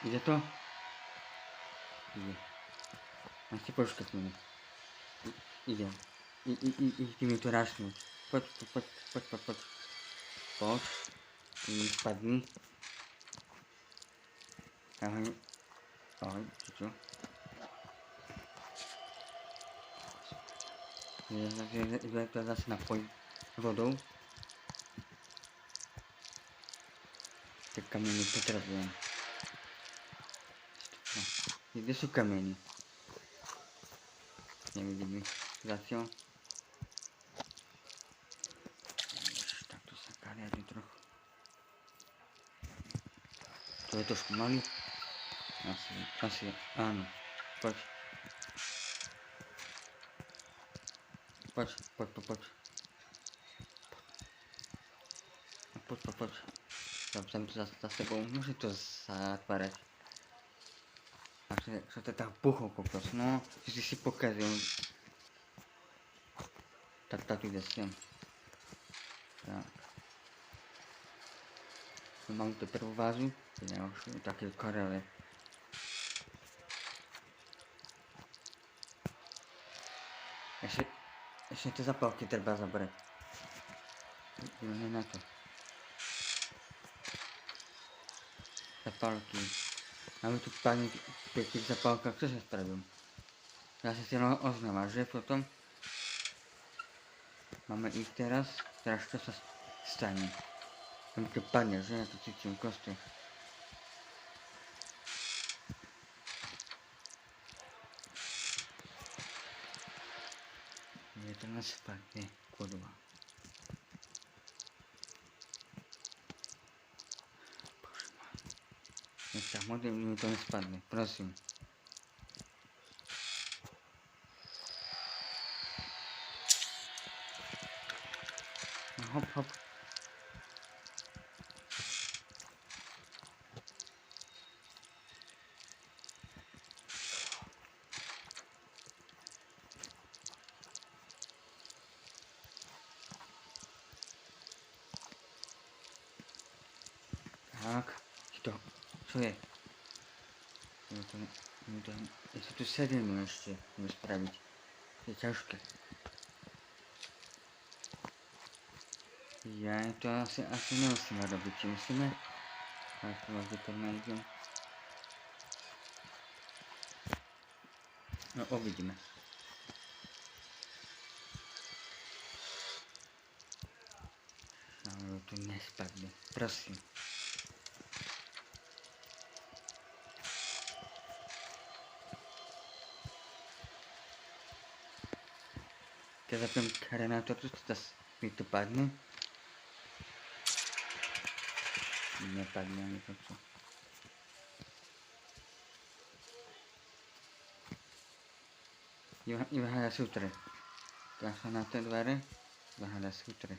Ide to? Ide. Asi počkať minút. Ide. Ide mi to rašnúť. Poď. Poď. Spadni. Ahoj. Ahoj, čo? Ja to zase napoj vodou. Tak kameny potrebujem. No. Kde sú kameny? Nevidím ich zatiaľ. Takto sa kariadne trochu. To je trošku malý. Asi, áno. Poď. Poď. Tam to za sebou, môže to zatvárať. A čo to tak puchol kokos, no, že si pokazil. Tak ide sem. Tak. Mám tu prvú vázu, také karele. Ešte tie zapálky treba zabrať. Ideme na to. Zapálky. Máme tu páni pri tých zapálkach, čo sa spravím? Zase si oznáma, že potom máme ich teraz čo sa stane? Tam to padne, že? Ja to cítim v kostiach. Je to nespadne, kurva. Bože môj. Nech sa modlím, mi to nespadne, prosím. Hop. Tak, čo je? Ja sa tu sedím ešte, môžem spraviť. Je ťažké. Ja to asi nemusíme robiť, či musíme? Ale to vás to nájdem. No uvidíme. Ale to nespadne, prosím. Keď zapnem karenátor, to mi to padne. Nepadne ani to čo. Iba hľadá sútre. Dá sa na tie dvere, iba hľadá sútre.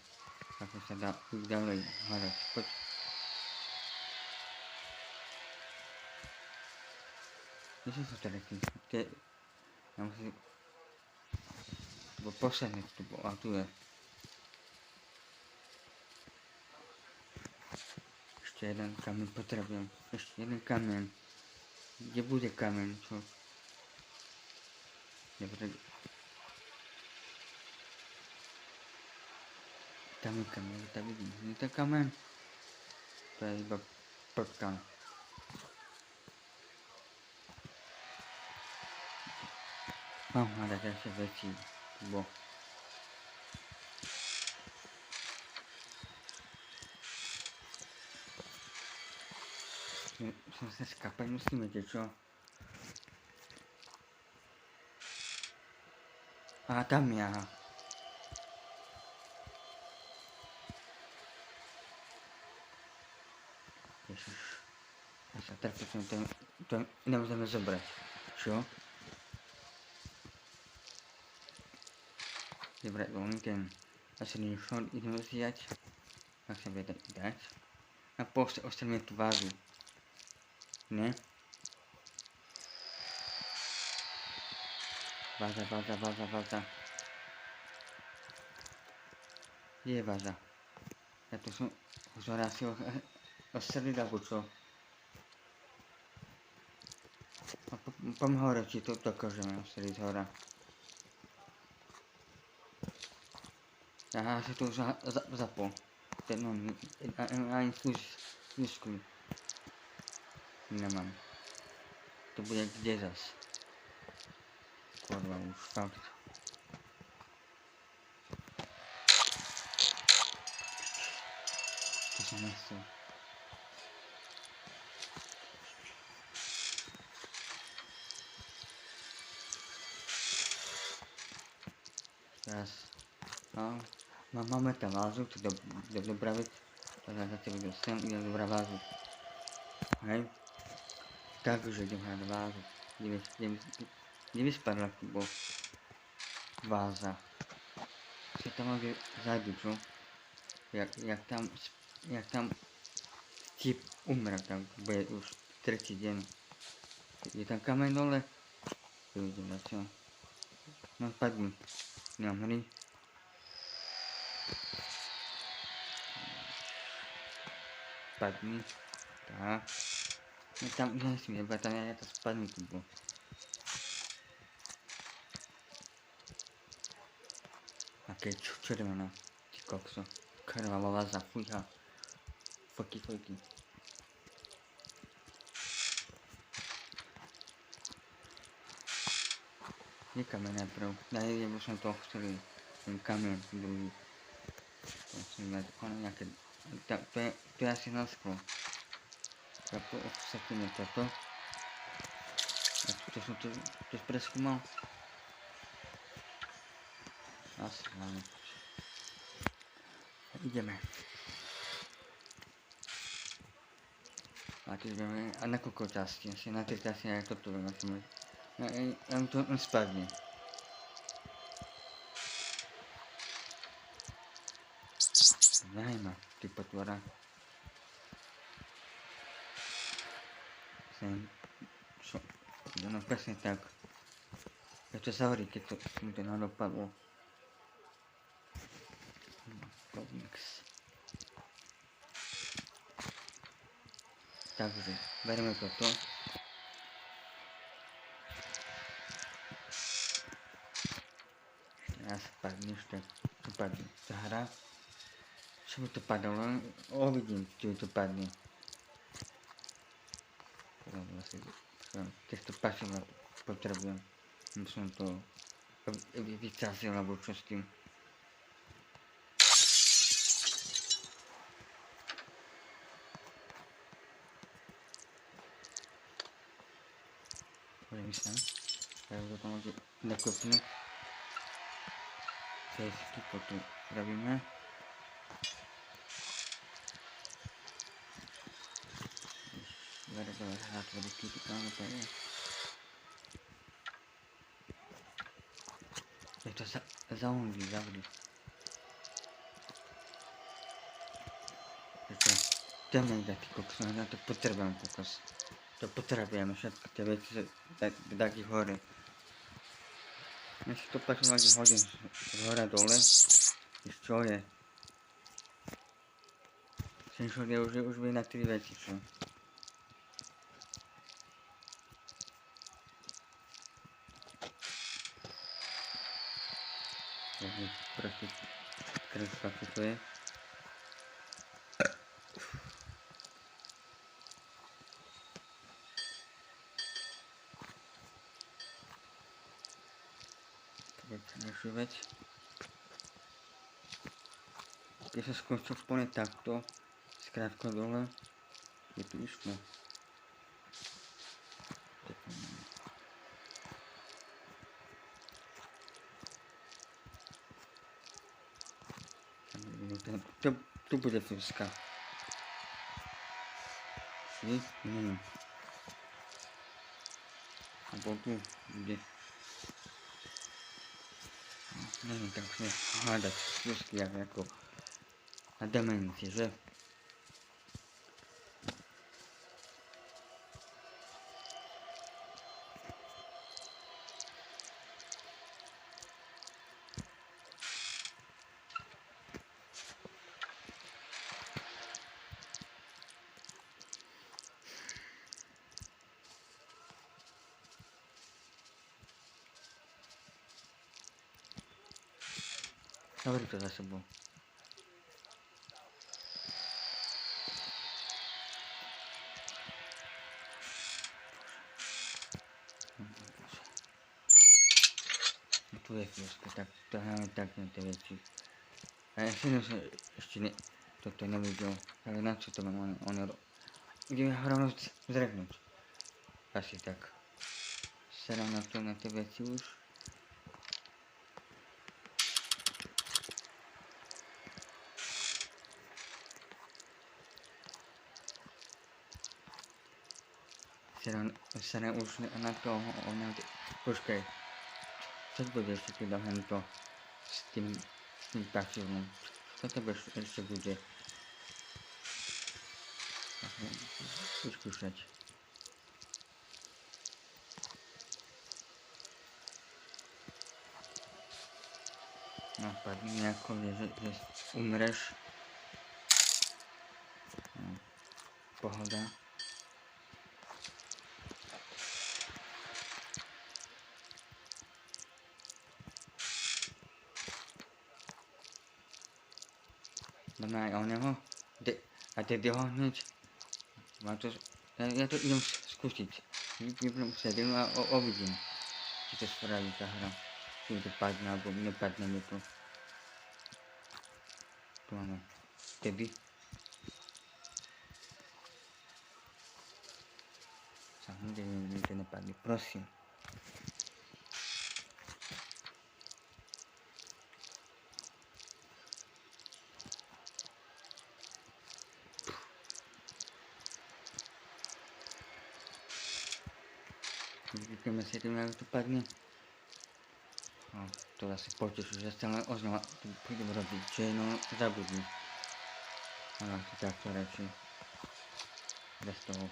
Ako sa dá ďalej hľadať. Poď. Kde sú sútre? Ja musím... Posledný tu bol, a tu je. Ešte jeden kameň potrebujem. Ešte jeden kameň. Kde bude kameň? Čo? Tam je kameň, tam vidím. Nie to kameň? To je iba prtka. Mám hľadať ešte veci. Bo. Som sa skapať, musíme čo? A tam je, aha. Ježiš. Ja sa trpím, to nemôžeme zobrať. Čo? Dobre, ten asi niečo ideme vziať. Tak sa bude dať. A ostane tú vázu. Ne? Váza. Kde je váza? Ja to som už asi ostrelil, alebo čo? A pom hore, či to dokážeme srieť hora. Aha, si to už zapol. Ten no, ani služku nemám. To bude kde zas? Kurva, už fakt. To sa nechcel. Teraz, no, máme tam vázu, to je dobrá vec. Teraz za tebe sem je dobrá vázu. Hej? Takže idem hrať vázu. Kde vyspadla bo váza? Si tam môže zajdu, čo? Jak tam Stip umrel, tam bude už tretí deň. Je tam kameň dole? Uvidím na čo. No spadni. Nemám hry. Spadni. Tak. No tam nesmie, lebo tam ja to spadni tu bol. A keď červená. Ty kokso. Krvavá váza, fujha. Fojky. Je kameň najprv. Ja by som to chcel. Ten kameň druhý. To musím dať. Ono nejaké. To je asi na sklo. Ja sekundne toto. A to som to preskúmal. Asi hlavne. Ideme. A teď budeme, a na koľko časti? Asi na tej časti aj toto musíme. Ja to spadne. Najma, ty potvora. Čo? No presne tak. Prečo sa hovorí, keď mi to nadopadlo? Komiks. Takže, bereme toto. Teraz padneš, tak to padne. To hra. Čo by to padalo? Uvidím, či by to padne. Týchto pasov potrebujem. Musím to vyčasil, alebo čo s tým. Budem sa. Ja to tam nakopnú. Cesky potom robíme. Gara-gara hátva kitipálna pálya. Je to zaundí. Temnej dať kokos, no to potrebujem kokos. To potrebujeme všetky tie veci dať ich hore. Než to pak hodím z hora dole. Víš čo je? Sensor je už by na 3 veci, čo? Proste kreska, čo to je? Ďalšiu vec. Keď sa skončil úplne takto, skrátko dole, je tu išlo. Tu bude fúska. Si? Neviem. Alebo tu bude. Neviem, tak musíme hľadať fúsky ako na demencie, že? Zavřu to za sebou. Tu je chvíľka, tak to hráme tak na tie veci. A ja som ešte toto nevidel, ale na čo to mám ideme rovno zrehnúť. Asi tak. Serám na to, na tie veci už. Serám už na to, počkaj. Čo bude ešte keď dám to s tým pačilom? Čo to ešte bude? Vyskúšať. Napadne nejako, že umreš. No, pohoda. Dáme aj o neho. A teď ho hneď. Ja to idem skúsiť. Vypnem sedím a uvidím, či to spraví tá hra. Či mi to padne, alebo nepadne mi to. Tu máme teby. Samozrejme mi to nepadne, prosím. Vypneme sedím, ako to padne. No, to asi poteší, že stále oznova tu budem robiť, že no zabudni. Ale to takto radšej. Bez toho.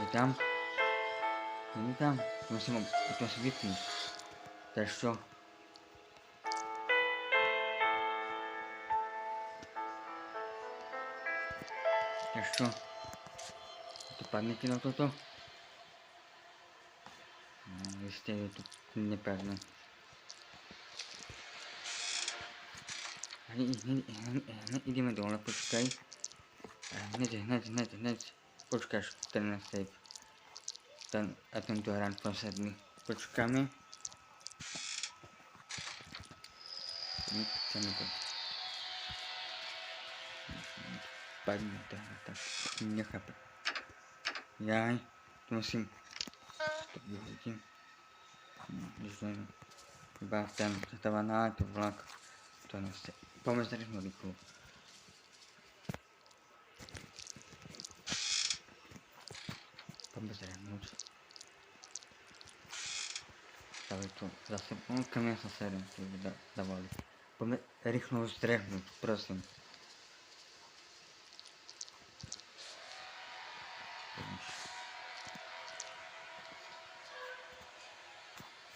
Je tam? Není tam? Musím to si vypnúť. Takže čo? Takže čo? To padne ti na toto? No, isté, že to nepadne. Ideme dole, počkaj. Hneď. Počkáš ten save. A tento hran posadný. Počkáme. Chceme to. Padne to, tak nechápem. Jaj, to musím. To vyhodím. Iba ten stáva na to vlak. To nechce. Poďme zrejme rýchlo. Poďme zrehnúť. Dávaj to zase. Kam ja sa serem, to by dávali. Poďme rýchlo zrehnúť, prosím.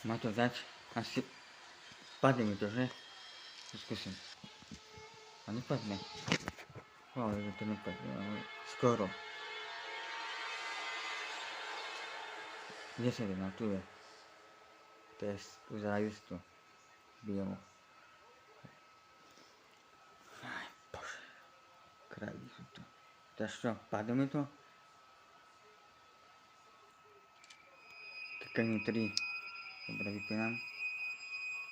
Má to dať? Asi padne mi to, že? Skúsim. A nepadne. Ale že to nepadne, ale skoro. Kde sa ide? Tu je. To je už za isto. Bielo. Aj bože. Kráľi sú to. Takže čo? Padne mi to? Tak ani 3. Dobre, vypínam.